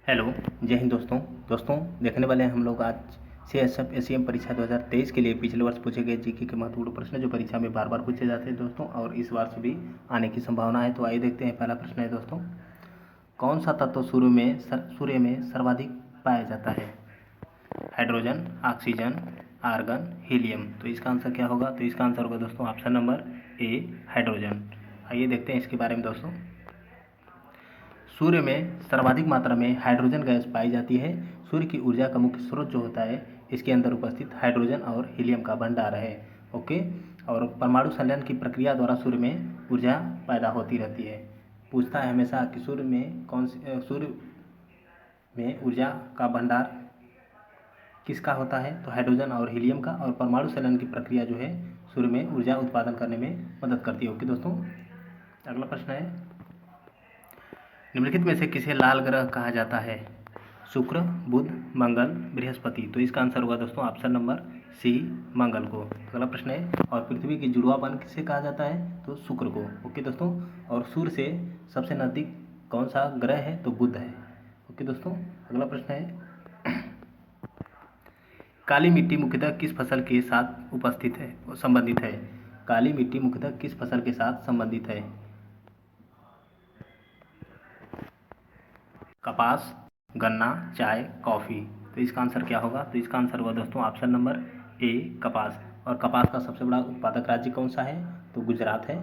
Hello, जय हिंद दोस्तों। देखने वाले हैं हम लोग आज सीएसएफ एसीएम परीक्षा 2023 के लिए पिछले वर्ष पूछे गए जीके के महत्वपूर्ण प्रश्न जो परीक्षा में बार बार पूछे जाते हैं दोस्तों, और इस वर्ष भी आने की संभावना है। तो आइए देखते हैं। पहला प्रश्न है दोस्तों, कौन सा तत्व सूर्य में सर्वाधिक पाया जाता है? Hydrogen, oxygen, argon, helium. तो इसका आंसर क्या होगा? तो इसका आंसर होगा दोस्तों ऑप्शन नंबर ए, हाइड्रोजन। आइए देखते हैं इसके बारे में दोस्तों। सूर्य में सर्वाधिक मात्रा में हाइड्रोजन गैस पाई जाती है। सूर्य की ऊर्जा का मुख्य स्रोत जो होता है, इसके अंदर उपस्थित हाइड्रोजन और हीलियम का भंडार है। ओके। और परमाणु संलयन की प्रक्रिया द्वारा सूर्य में ऊर्जा पैदा होती रहती है। पूछता है हमेशा कि सूर्य में ऊर्जा का भंडार किसका होता है? तो हाइड्रोजन और हीलियम का। और परमाणु संलयन की प्रक्रिया जो है सूर्य में ऊर्जा उत्पादन करने में मदद करती है। ओके दोस्तों, अगला प्रश्न है, निम्नलिखित में से किसे लाल ग्रह कहा जाता है? शुक्र, बुध, मंगल, बृहस्पति। तो इसका आंसर होगा दोस्तों ऑप्शन नंबर सी, मंगल को। अगला प्रश्न है, और पृथ्वी की जुड़वापन किसे कहा जाता है? तो शुक्र को। ओके दोस्तों, और सूर्य से सबसे नज़दीक कौन सा ग्रह है? तो बुध है। ओके दोस्तों, अगला प्रश्न है, काली मिट्टी मुख्यतः किस फसल के साथ संबंधित है? काली मिट्टी मुख्यतः किस फसल के साथ संबंधित है? कपास, गन्ना, चाय, कॉफ़ी। तो इसका आंसर क्या होगा? तो इसका आंसर होगा दोस्तों ऑप्शन नंबर ए, कपास। और कपास का सबसे बड़ा उत्पादक राज्य कौन सा है? तो गुजरात है।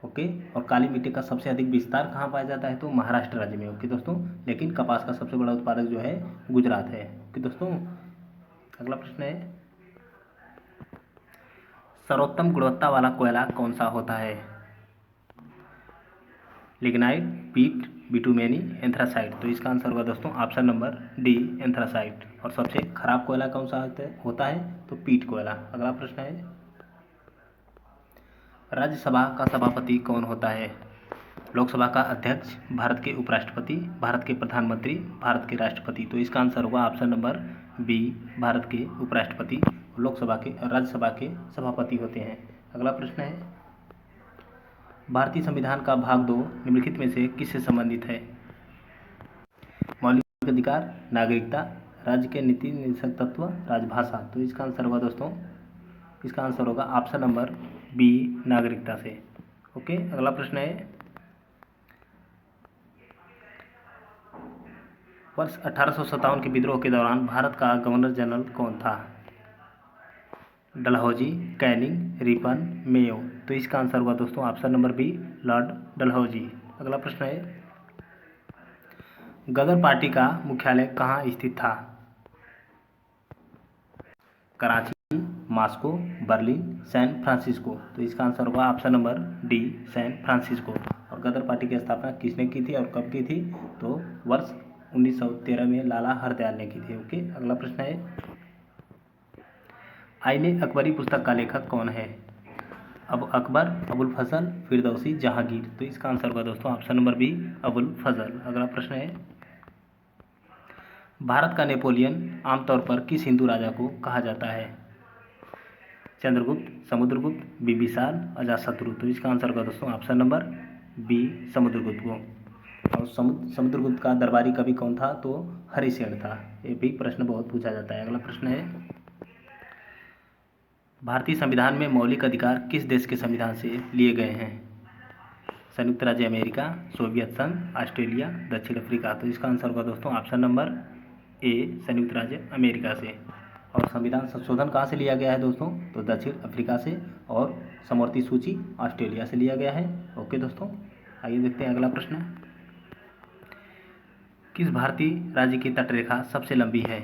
ओके। और काली मिट्टी का सबसे अधिक विस्तार कहाँ पाया जाता है? तो महाराष्ट्र राज्य में। ओके दोस्तों, लेकिन कपास का सबसे बड़ा उत्पादक जो है गुजरात है। ओके दोस्तों, अगला प्रश्न है, सर्वोत्तम गुणवत्ता वाला कोयला कौन सा होता है? लिग्नाइट, पीट, बिटुमेनी, एंथ्रासाइट। तो इसका आंसर होगा दोस्तों ऑप्शन नंबर डी, एंथ्रासाइट। और सबसे खराब कोयला कौन सा होता है? तो पीट कोयला। अगला प्रश्न है, राज्यसभा का सभापति कौन होता है? लोकसभा का अध्यक्ष, भारत के उपराष्ट्रपति, भारत के प्रधानमंत्री, भारत के राष्ट्रपति। तो इसका आंसर होगा ऑप्शन नंबर बी, भारत के उपराष्ट्रपति। राज्यसभा के सभापति होते हैं। अगला प्रश्न है, भारतीय संविधान का भाग 2 निम्नलिखित में से किससे संबंधित है? मौलिक अधिकार, नागरिकता, राज्य के नीति निर्देशक तत्व, राजभाषा। तो इसका आंसर होगा दोस्तों, इसका आंसर होगा ऑप्शन नंबर बी, नागरिकता से। ओके। अगला प्रश्न है, वर्ष 1857 के विद्रोह के दौरान भारत का गवर्नर जनरल कौन था? Dalhousie, Canning, Ripon, Mayo. तो इसका आंसर होगा दोस्तों option number B, lord Dalhousie. अगला प्रश्न है, गदर पार्टी का मुख्यालय कहाँ स्थित था? Karachi, Moscow, Berlin, San Francisco. तो इसका आंसर होगा option number D, San Francisco. और गदर पार्टी की स्थापना किसने की थी और कब की थी? तो वर्ष 1913 में लाला हरदयाल ने की थी। ओके। अगला प्रश्न है, आईने अकबरी पुस्तक का लेखक कौन है? अब अकबर, अबुल फजल, फिरदौसी, जहांगीर। तो इसका आंसर होगा दोस्तों ऑप्शन नंबर बी, अबुल फजल। अगला प्रश्न है, भारत का नेपोलियन आमतौर पर किस हिंदू राजा को कहा जाता है? चंद्रगुप्त, समुद्रगुप्त, बिम्बिसार, अजातशत्रु। तो इसका आंसर होगा दोस्तों ऑप्शन नंबर बी, समुद्रगुप्त को। और समुद्रगुप्त का दरबारी कवि कौन था? तो हरिसेन था। ये भी प्रश्न बहुत पूछा जाता है। अगला प्रश्न है, भारतीय संविधान में मौलिक अधिकार किस देश के संविधान से लिए गए हैं? संयुक्त राज्य अमेरिका, सोवियत संघ, ऑस्ट्रेलिया, दक्षिण अफ्रीका। तो इसका आंसर होगा दोस्तों ऑप्शन नंबर ए, संयुक्त राज्य अमेरिका से। और संविधान संशोधन कहाँ से लिया गया है दोस्तों? तो दक्षिण अफ्रीका से। और समवर्ती सूची ऑस्ट्रेलिया से लिया गया है। ओके दोस्तों, आइए देखते हैं अगला प्रश्न, किस भारतीय राज्य की तटरेखा सबसे लंबी है?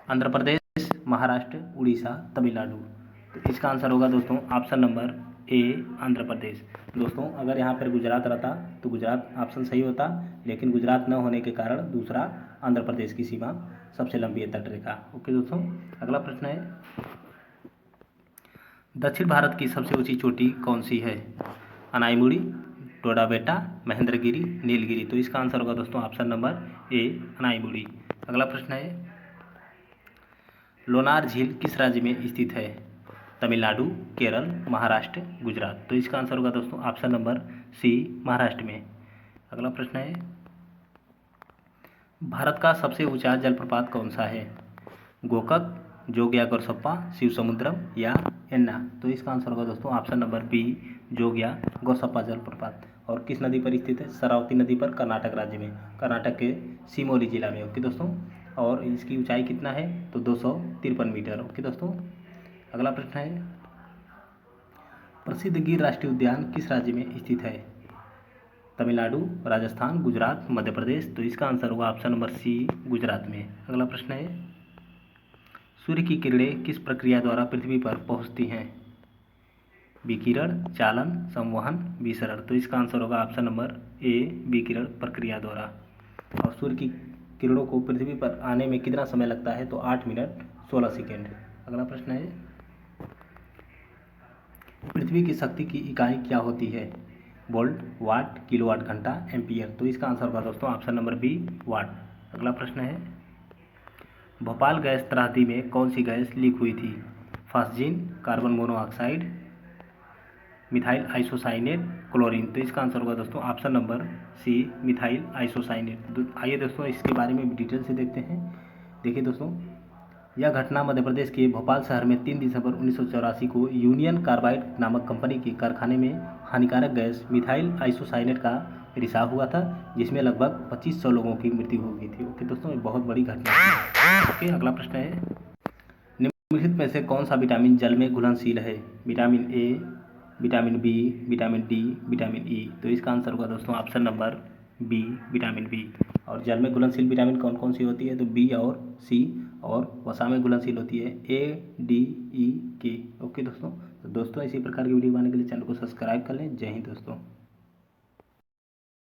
आंध्र प्रदेश, महाराष्ट्र, उड़ीसा, तमिलनाडु। तो इसका आंसर होगा दोस्तों option number A, Andhra Pradesh. दोस्तों अगर यहाँ पर गुजरात रहता तो गुजरात ऑप्शन सही होता, लेकिन गुजरात न होने के कारण दूसरा आंध्र प्रदेश की सीमा सबसे लंबी है तटरेखा। ओके दोस्तों, अगला प्रश्न है, दक्षिण भारत की सबसे ऊंची चोटी कौन सी है? अनाईमुड़ी, टोडाबेटा, महेंद्रगिरी, नीलगिरी। तो इसका आंसर होगा दोस्तों ऑप्शन नंबर ए, अनाईमुड़ी। अगला प्रश्न है, लोनार झील किस राज्य में स्थित है? तमिलनाडु, केरल, महाराष्ट्र, गुजरात। तो इसका आंसर होगा दोस्तों ऑप्शन नंबर सी, महाराष्ट्र में। अगला प्रश्न है, भारत का सबसे ऊंचा जलप्रपात कौन सा है? गोकक, जोगिया गोरसप्पा, शिव समुद्रम या एन्ना? तो इसका आंसर होगा दोस्तों ऑप्शन नंबर बी, जोगिया गोरसप्पा जलप्रपात। और किस नदी पर स्थित है? शरावती नदी पर, कर्नाटक राज्य में, कर्नाटक के सिमोली जिला में। ओके दोस्तों, और इसकी ऊंचाई कितना है? तो 253 मीटर। ओके दोस्तों, अगला प्रश्न है, प्रसिद्ध गिर राष्ट्रीय उद्यान किस राज्य में स्थित है? तमिलनाडु, राजस्थान, गुजरात, मध्य प्रदेश? तो इसका आंसर होगा ऑप्शन नंबर सी, गुजरात में। अगला प्रश्न है, सूर्य की किरणें किस प्रक्रिया द्वारा पृथ्वी पर पहुंचती हैं? विकिरण, चालन, संवहन, विसरण? तो इसका आंसर होगा ऑप्शन नंबर ए, विकिरण प्रक्रिया द्वारा। और सूर्य की किरणों को पृथ्वी पर आने में कितना समय लगता है? तो 8 मिनट 16 सेकेंड। अगला प्रश्न है, पृथ्वी की शक्ति की इकाई क्या होती है? वोल्ट, वाट, किलोवाट घंटा, एम्पियर? तो इसका आंसर होगा दोस्तों ऑप्शन नंबर बी, वाट। अगला प्रश्न है, भोपाल गैस त्रासदी में कौन सी गैस लीक हुई थी? Phosgene, carbon monoxide, methyl isocyanate, chlorine? तो इसका आंसर होगा दोस्तों option number C, methyl isocyanate. आइए दोस्तों इसके बारे में डिटेल से देखते हैं। देखिए दोस्तों, यह घटना मध्य प्रदेश के भोपाल शहर में 3 दिसंबर 1984 को यूनियन कार्बाइड नामक कंपनी के कारखाने में हानिकारक गैस मिथाइल आइसोसाइनेट का रिसाव हुआ था, जिसमें लगभग 2500 लोगों की मृत्यु हो गई थी। ओके दोस्तों, ये बहुत बड़ी घटना है। ओके, अगला प्रश्न है, निम्नलिखित में से कौन सा विटामिन जल में घुलनशील है? Vitamin A, vitamin B, vitamin D, vitamin E? तो इसका आंसर होगा दोस्तों option number B, vitamin B. और जल में घुलनशील विटामिन कौन कौन सी होती है? तो बी और सी। और वसा में घुलनशील होती है ए, डी, ई, के। ओके दोस्तों, तो दोस्तों इसी प्रकार की वीडियो बनाने के लिए चैनल को सब्सक्राइब कर लें। जय हिंद दोस्तों।